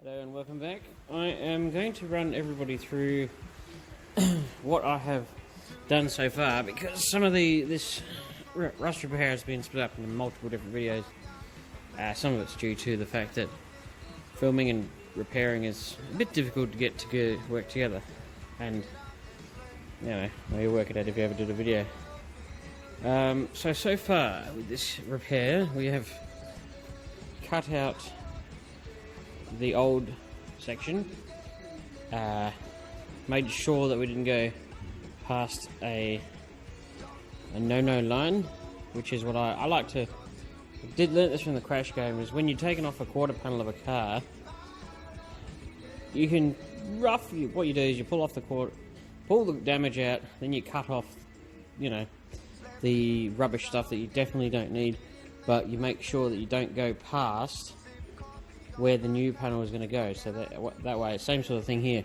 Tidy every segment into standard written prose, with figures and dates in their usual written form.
Hello and welcome back. I am going to run everybody through what I have done so far, because some of this rust repair has been split up into multiple different videos. Some of it's due to the fact that filming and repairing is a bit difficult to get to work together, and you know, you work it out if you ever did a video. So far with this repair, we have cut out the old section, made sure that we didn't go past a no-no line, which is what I like to. I did learn this from the crash game, is when you're taking off a quarter panel of a car, you can roughly, what you do is you pull the damage out, then you cut off, you know, the rubbish stuff that you definitely don't need, but you make sure that you don't go past where the new panel is going to go, so that way, same sort of thing here.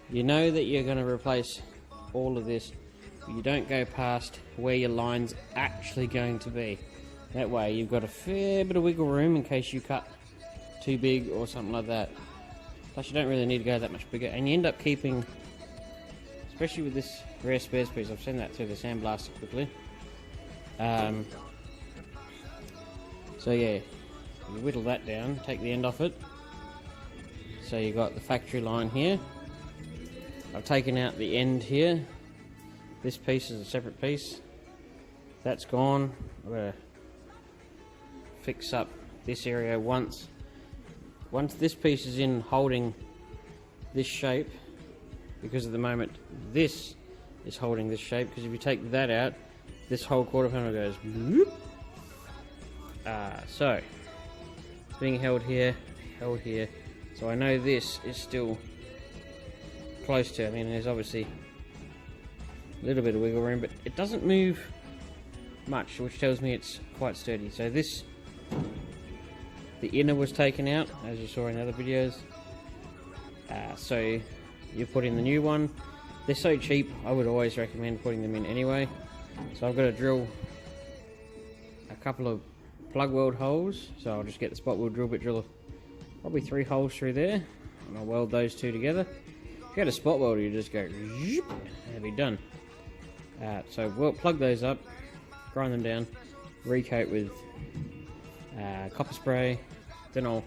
You know that you're going to replace all of this, but you don't go past where your line's actually going to be. That way you've got a fair bit of wiggle room in case you cut too big or something like that. Plus you don't really need to go that much bigger, and you end up keeping, especially with this rare spares piece, I've seen that through the sandblaster quickly. So yeah, you whittle that down, take the end off it. So you got the factory line here. I've taken out the end here. This piece is a separate piece. That's gone. I'm going to fix up this area once this piece is in holding this shape, because at the moment this is holding this shape, because if you take that out, this whole quarter panel goes whoop. So it's being held here, so I know this is still close to, I mean, there's obviously a little bit of wiggle room, but it doesn't move much, which tells me it's quite sturdy. So this, the inner was taken out, as you saw in other videos. So you put in the new one. They're so cheap, I would always recommend putting them in anyway. So I've got to drill a couple of plug weld holes, so I'll just get the spot weld drill bit, drill probably 3 holes through there, and I'll weld those two together. If you had a spot welder, you just go zoop, and it'll be done. So we'll plug those up, grind them down, recoat with copper spray, then I'll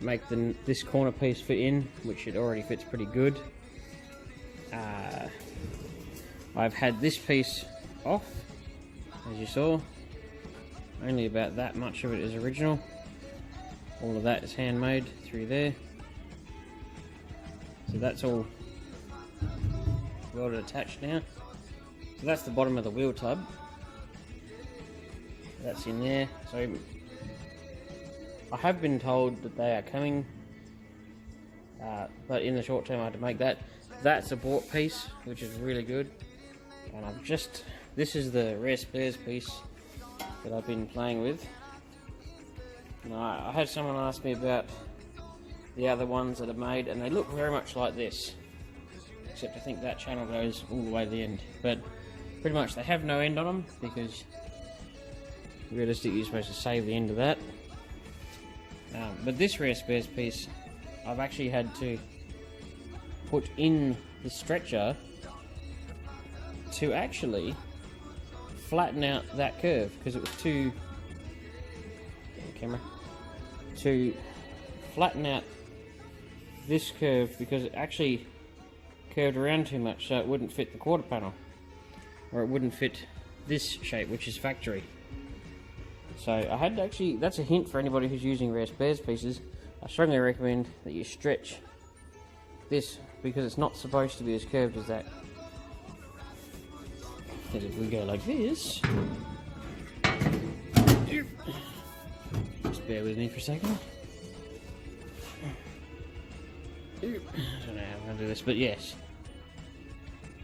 make this corner piece fit in, which it already fits pretty good. I've had this piece off, as you saw. Only about that much of it is original. All of that is handmade through there. So that's all welded attached now. So that's the bottom of the wheel tub. That's in there. So I have been told that they are coming, but in the short term I had to make that support piece, which is really good. And this is the rare spares piece that I've been playing with. Now, I had someone ask me about the other ones that are made, and they look very much like this, except I think that channel goes all the way to the end. But pretty much they have no end on them, because realistically you're supposed to save the end of that. But this rare spares piece, I've actually had to put in the stretcher to actually flatten out that curve, because it was to flatten out this curve, because it actually curved around too much, so it wouldn't fit the quarter panel, or it wouldn't fit this shape, which is factory. So I had to actually, that's a hint for anybody who's using rare spares pieces. I strongly recommend that you stretch this, because it's not supposed to be as curved as that. Because if we go like this, just bear with me for a second. I don't know how I'm going to do this, but yes,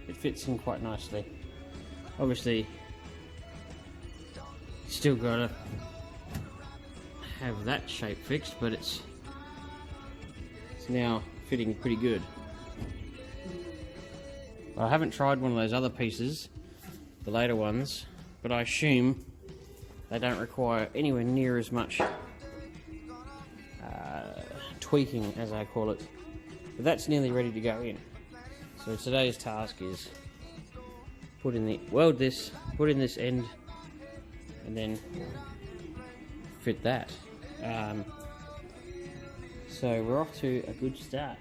it fits in quite nicely. Obviously, still got to have that shape fixed, but it's now fitting pretty good. I haven't tried one of those other pieces, the later ones, but I assume they don't require anywhere near as much tweaking, as I call it. But that's nearly ready to go in. So today's task is put in this end, and then fit that. So we're off to a good start.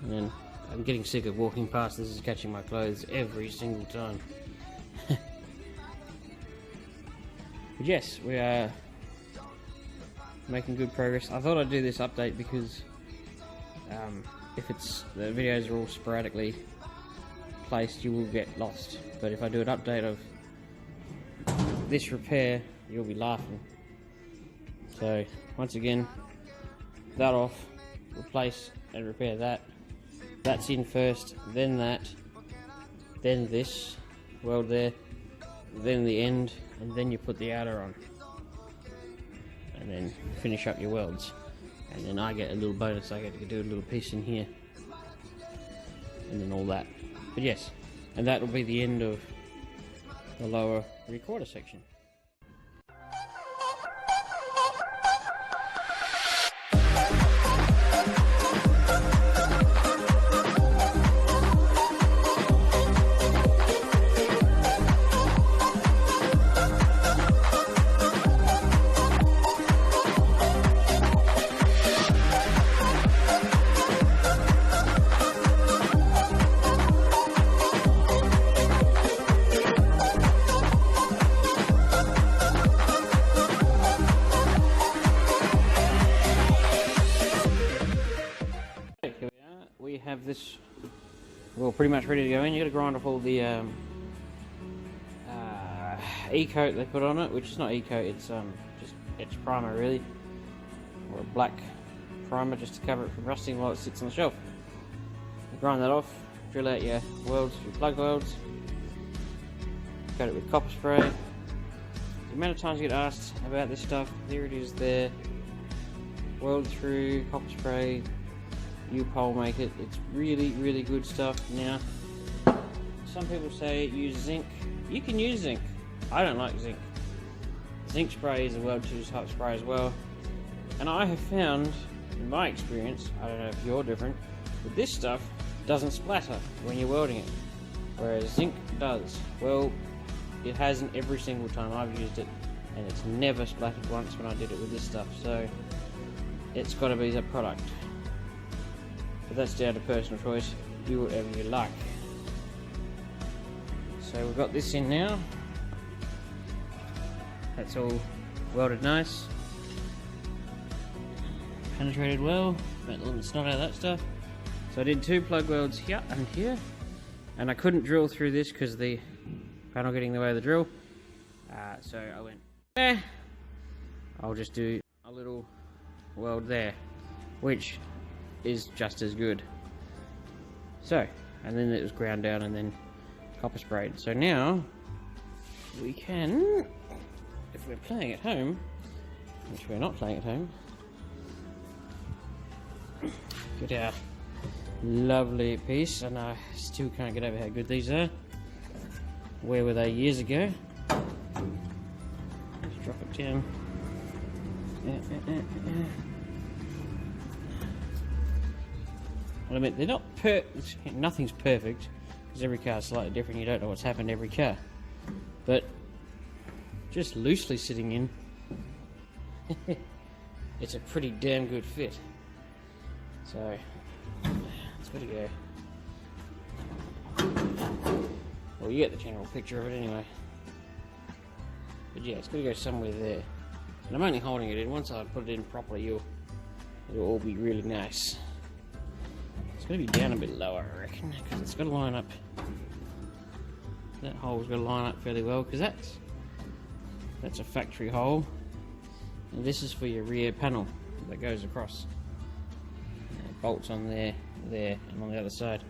And then I'm getting sick of walking past. This is catching my clothes every single time. But yes, we are making good progress. I thought I'd do this update because if the videos are all sporadically placed, you will get lost. But if I do an update of this repair, you'll be laughing. So once again, that off, replace and repair that. That's in first, then that, then this weld there, then the end, and then you put the outer on, and then finish up your welds. And then I get a little bonus, I get to do a little piece in here, and then all that. But yes, and that will be the end of the lower recorder section. We have this, well, pretty much ready to go in. You got to grind off all the e-coat they put on it, which is not e-coat, it's just etched primer really, or a black primer just to cover it from rusting while it sits on the shelf. You grind that off, drill out your welds, your plug welds, coat it with copper spray. The amount of times you get asked about this stuff, there it is there. Weld through, copper spray, U-pole make it. It's really, really good stuff. Now, some people say use zinc. You can use zinc. I don't like zinc. Zinc spray is a weld to type spray as well. And I have found, in my experience, I don't know if you're different, but this stuff doesn't splatter when you're welding it, whereas zinc does. Well, it hasn't every single time I've used it, and it's never splattered once when I did it with this stuff. So it's got to be the product. But that's down to personal choice. Do whatever you like. So we've got this in now. That's all welded nice. Penetrated well. Got a little snot out of that stuff. So I did 2 plug welds here and here. And I couldn't drill through this because the panel getting in the way of the drill. So I went, I'll just do a little weld there, which is just as good. So, and then it was ground down and then copper sprayed. So now we can, if we're playing at home, which we're not playing at home, get our lovely piece. And I still can't get over how good these are. Where were they years ago? Let's drop it down. Well, I mean, they're not nothing's perfect, because every car is slightly different. You don't know what's happened to every car. But just loosely sitting in, it's a pretty damn good fit. So it's got to go. Well, you get the general picture of it anyway. But yeah, it's got to go somewhere there. And I'm only holding it in. Once I put it in properly, it'll all be really nice. It's going to be down a bit lower, I reckon, because it's got to line up. That hole's got to line up fairly well, because that's a factory hole, and this is for your rear panel that goes across. Bolts on there, and on the other side.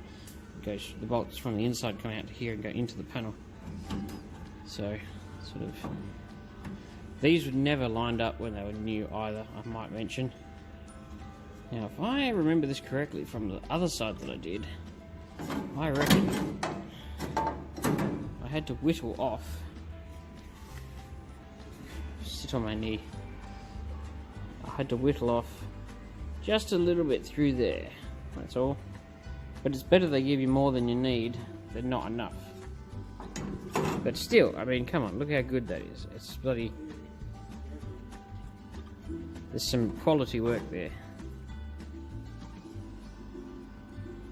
The bolts from the inside come out here and go into the panel. So, sort of, these were never lined up when they were new either, I might mention. Now, if I remember this correctly from the other side that I did, I reckon I had to whittle off, sit on my knee, had to whittle off just a little bit through there, that's all. But it's better they give you more than you need than not enough. But still, I mean, come on, look how good that is. It's bloody... There's some quality work there.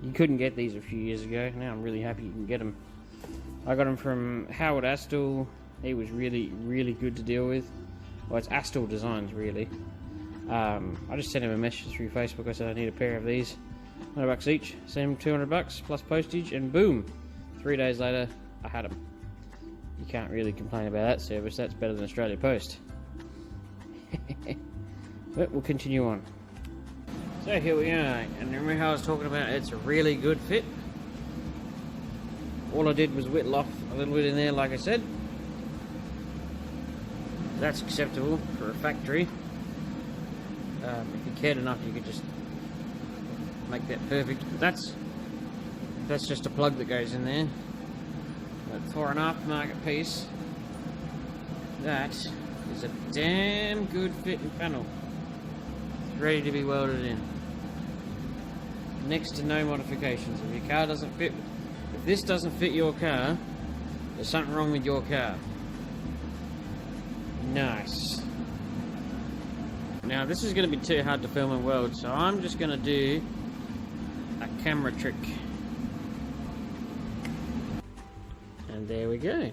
You couldn't get these a few years ago. Now I'm really happy you can get them. I got them from Howard Astle. He was really, really good to deal with. Well, it's Astle Designs, really. I just sent him a message through Facebook. I said I need a pair of these. $100 each. Sent him $200 plus postage, and boom! 3 days later, I had them. You can't really complain about that service. That's better than Australia Post. But we'll continue on. So here we are, and remember how I was talking about it's a really good fit? All I did was whittle off a little bit in there, like I said. That's acceptable for a factory. If you cared enough, you could just make that perfect. That's just a plug that goes in there. But for an aftermarket piece, that is a damn good fitting panel. It's ready to be welded in. Next to no modifications. If your car doesn't fit, if this doesn't fit your car, there's something wrong with your car. Nice. Now this is going to be too hard to film and weld, so I'm just going to do a camera trick. And there we go.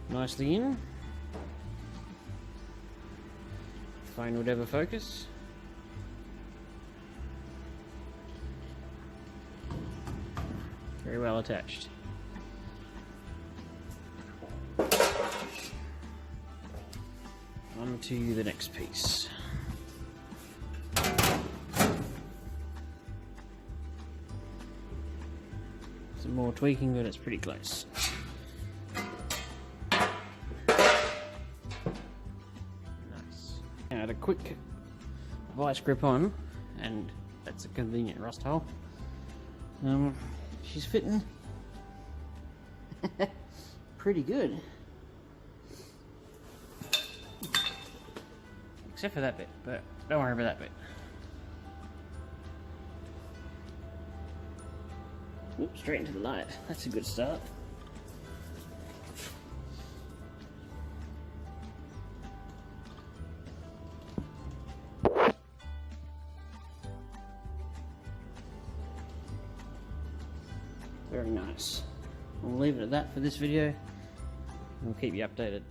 Nicely in. Phone would ever focus. Very well attached. On to the next piece. Some more tweaking, but it's pretty close. Nice. Now, a quick vice grip on, and that's a convenient rust hole. She's fitting pretty good. Except for that bit, but don't worry about that bit. Oops, straight into the light. That's a good start. Very nice. We'll leave it at that for this video. We'll keep you updated.